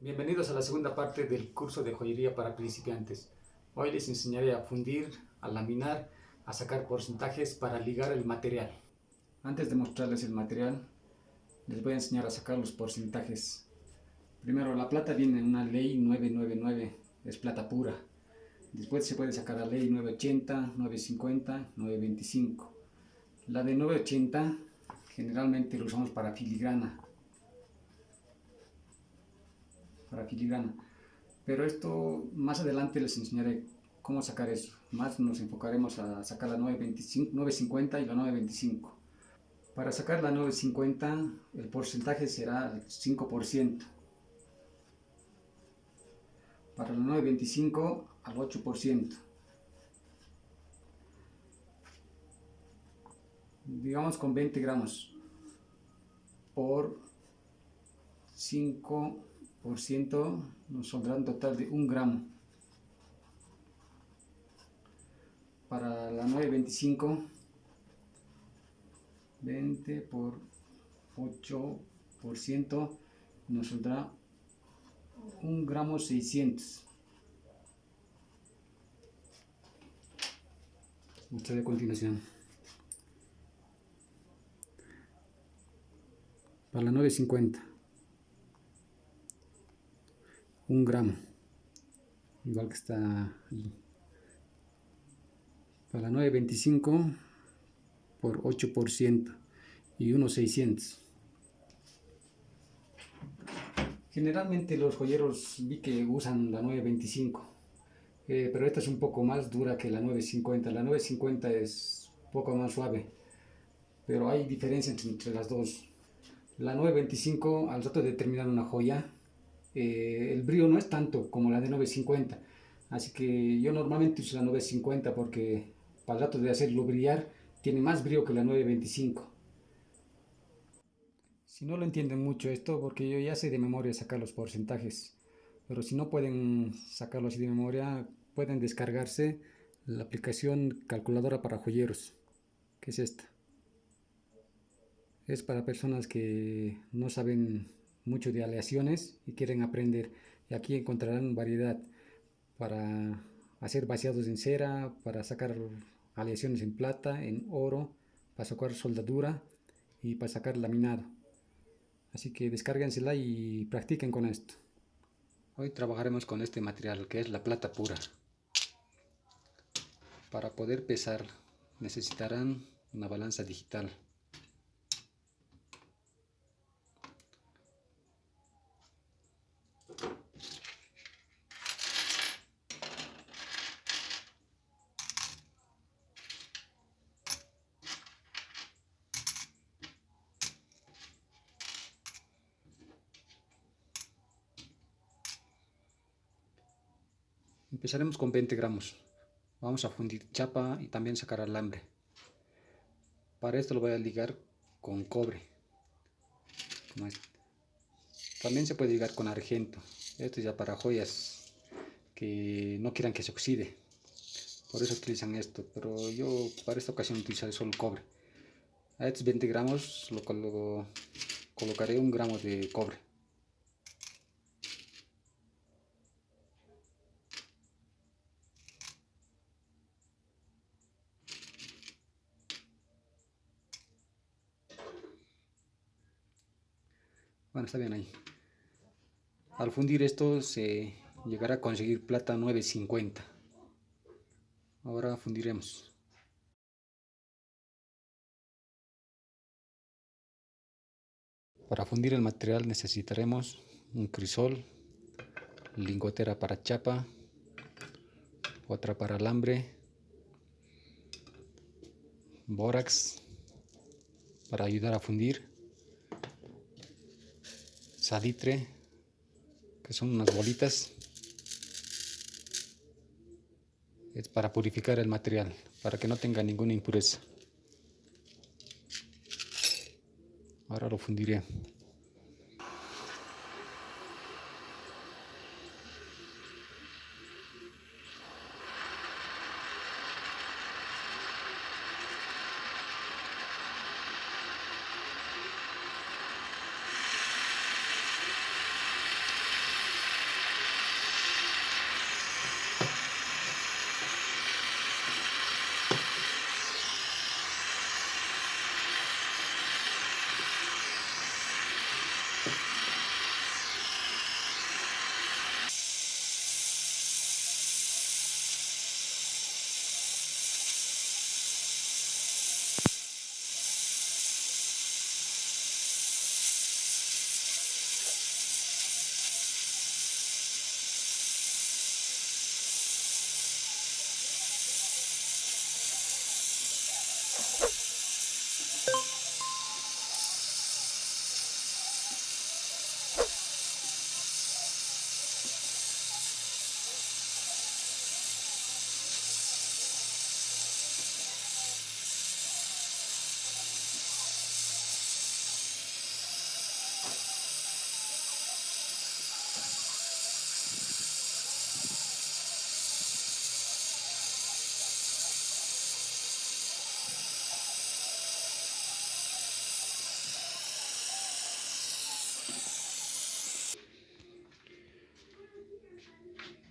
Bienvenidos a la segunda parte del curso de joyería para principiantes. Hoy les enseñaré a fundir, a laminar, a sacar porcentajes para ligar el material. Antes de mostrarles el material, les voy a enseñar a sacar los porcentajes. Primero, la plata viene en una ley 999, es plata pura. Después se puede sacar la ley 980, 950, 925. La de 980 generalmente lo usamos para filigrana. Pero esto más adelante les enseñaré cómo sacar eso. Más nos enfocaremos a sacar la 925, 950 y la 925. Para sacar la 950 el porcentaje será el 5%. Para la 925 al 8%. Digamos con 20 gramos por 5% nos saldrá un total de 1 gramo. Para la 925, 20 por 8% nos saldrá 1 gramo 600. Mostraré a continuación. Para la 950, 1 gramo, igual que está ahí. Para la 925 por 8% y unos 600. Generalmente los joyeros vi que usan la 925, pero esta es un poco más dura que la 950. La 950 es un poco más suave, pero hay diferencia entre las dos. La 925, al rato de terminar una joya, el brillo no es tanto como la de 950, así que yo normalmente uso la 950 porque para el rato de hacerlo brillar tiene más brillo que la 925. Si no lo entienden mucho esto, porque yo ya sé de memoria sacar los porcentajes, pero si no pueden sacarlo así de memoria, pueden descargarse la aplicación calculadora para joyeros, que es esta. Es para personas que no saben mucho de aleaciones y quieren aprender. Y aquí encontrarán variedad para hacer vaciados en cera, para sacar aleaciones en plata, en oro, para sacar soldadura y para sacar laminado. Así que descárguensela y practiquen con esto. Hoy trabajaremos con este material que es la plata pura. Para poder pesar necesitarán una balanza digital. Empezaremos con 20 gramos. Vamos a fundir chapa y también sacar alambre. Para esto lo voy a ligar con cobre, como este. También se puede ligar con argento. Esto es ya para joyas que no quieran que se oxide. Por eso utilizan esto, pero yo para esta ocasión utilizaré solo cobre. A estos 20 gramos lo colocaré 1 gramo de cobre. Bueno, está bien ahí. Al fundir esto se llegará a conseguir plata 950. Ahora fundiremos. Para fundir el material necesitaremos un crisol, lingotera para chapa, otra para alambre, bórax para ayudar a fundir, salitre, que son unas bolitas, es para purificar el material, para que no tenga ninguna impureza. Ahora lo fundiré.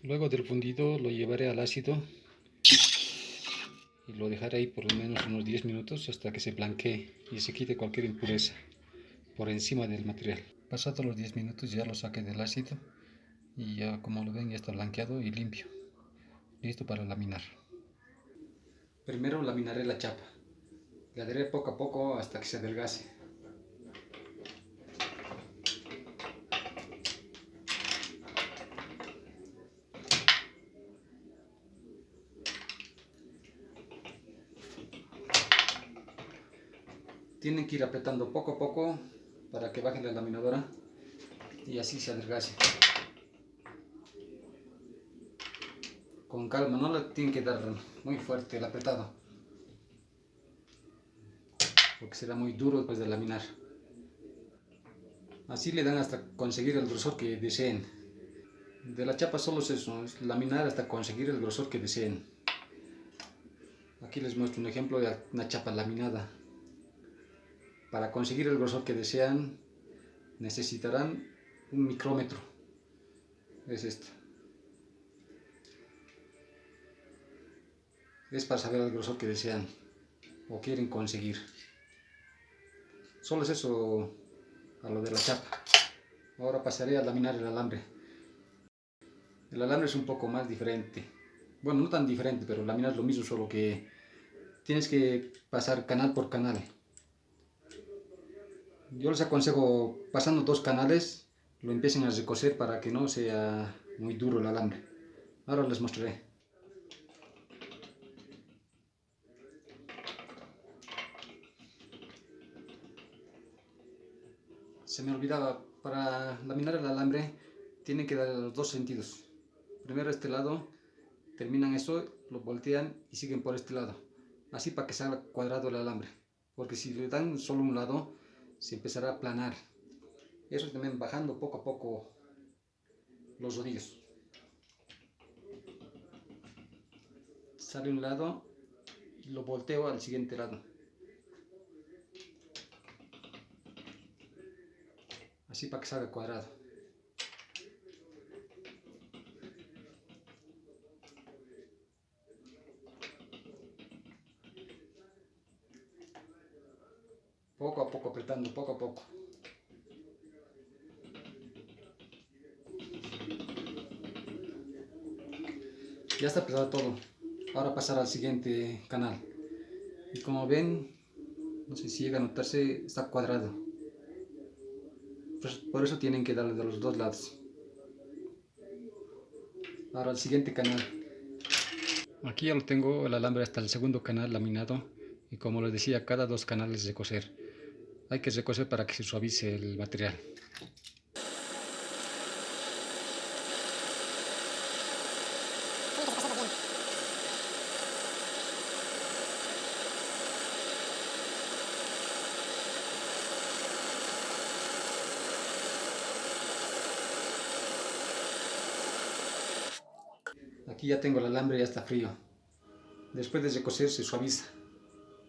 Luego del fundido lo llevaré al ácido y lo dejaré ahí por lo menos unos 10 minutos hasta que se blanquee y se quite cualquier impureza por encima del material. Pasados los 10 minutos ya lo saqué del ácido y ya, como lo ven, ya está blanqueado y limpio, listo para laminar. Primero laminaré la chapa. Le daré poco a poco hasta que se adelgace. Tienen que ir apretando poco a poco para que baje la laminadora y así se adelgace. Con calma, no le tienen que dar muy fuerte el apretado, porque será muy duro después de laminar. Así le dan hasta conseguir el grosor que deseen. De la chapa solo es eso, es laminar hasta conseguir el grosor que deseen. Aquí les muestro un ejemplo de una chapa laminada. Para conseguir el grosor que desean necesitarán un micrómetro. Es este. Es para saber el grosor que desean o quieren conseguir. Solo es eso a lo de la chapa. Ahora pasaré a laminar el alambre. El alambre es un poco más diferente. Bueno, no tan diferente, pero laminar es lo mismo, solo que tienes que pasar canal por canal. Yo les aconsejo, pasando 2 canales, lo empiecen a recocer para que no sea muy duro el alambre. Ahora les mostraré. Se me olvidaba, para laminar el alambre tienen que darle los 2 sentidos. Primero este lado, terminan eso, lo voltean y siguen por este lado. Así para que salga cuadrado el alambre. Porque si le dan solo un lado, se empezará a aplanar. Eso también bajando poco a poco los rodillos. Sale un lado y lo volteo al siguiente lado. Así para que salga cuadrado. Poco a poco apretando, poco a poco. Ya está apretado todo. Ahora pasar al siguiente canal. Y como ven, no sé si llega a notarse, está cuadrado. Pues por eso tienen que darle de los 2 lados. Ahora al siguiente canal. Aquí ya lo tengo, el alambre hasta el segundo canal laminado. Y como les decía, cada 2 canales de coser. Hay que recocer para que se suavice el material. Aquí ya tengo el alambre, ya está frío. Después de recocer se suaviza.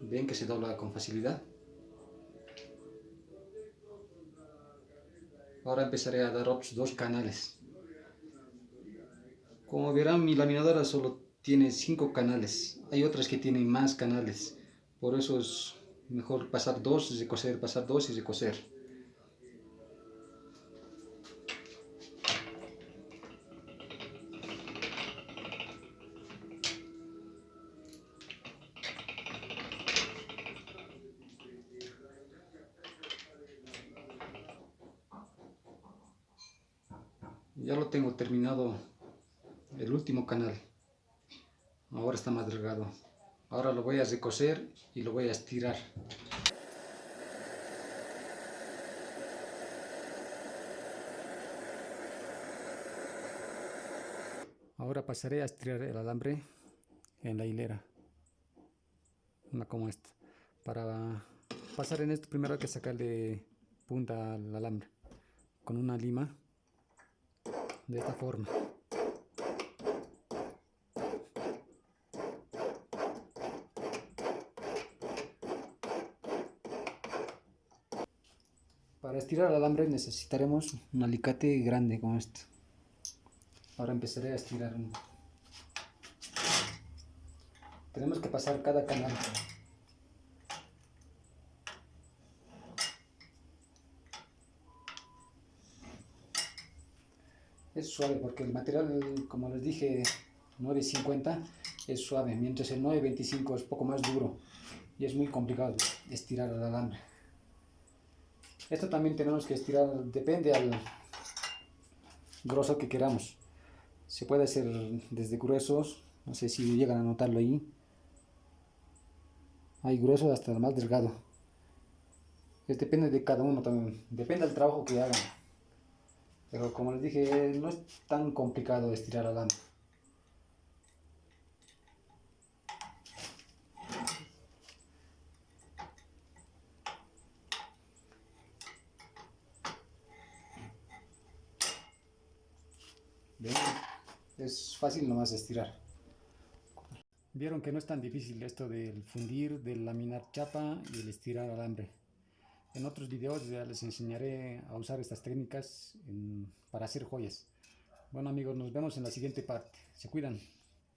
Ven que se dobla con facilidad. Ahora empezaré a dar otros 2 canales. Como verán, mi laminadora solo tiene 5 canales. Hay otras que tienen más canales. Por eso es mejor pasar 2 y recocer, pasar 2 y recocer. Ya lo tengo terminado el último canal. Ahora está más delgado. Ahora lo voy a recocer y lo voy a estirar. Ahora pasaré a estirar el alambre en la hilera, una como esta. Para pasar en esto primero hay que sacarle punta al alambre con una lima de esta forma. Para estirar el alambre necesitaremos un alicate grande como este. Ahora empezaré a estirar. Tenemos que pasar cada canal. Es suave porque el material, como les dije, 950 es suave, mientras el 925 es poco más duro y es muy complicado estirar el alambre. Esto también tenemos que estirar, depende al grosor que queramos. Se puede hacer desde gruesos, no sé si llegan a notarlo ahí. Hay grueso hasta el más delgado. Depende de cada uno también, depende del trabajo que hagan. Pero como les dije, no es tan complicado estirar alambre. ¿Ven? Es fácil nomás estirar. Vieron que no es tan difícil esto del fundir, del laminar chapa y el estirar alambre. En otros videos ya les enseñaré a usar estas técnicas para hacer joyas. Bueno amigos, nos vemos en la siguiente parte. Se cuidan.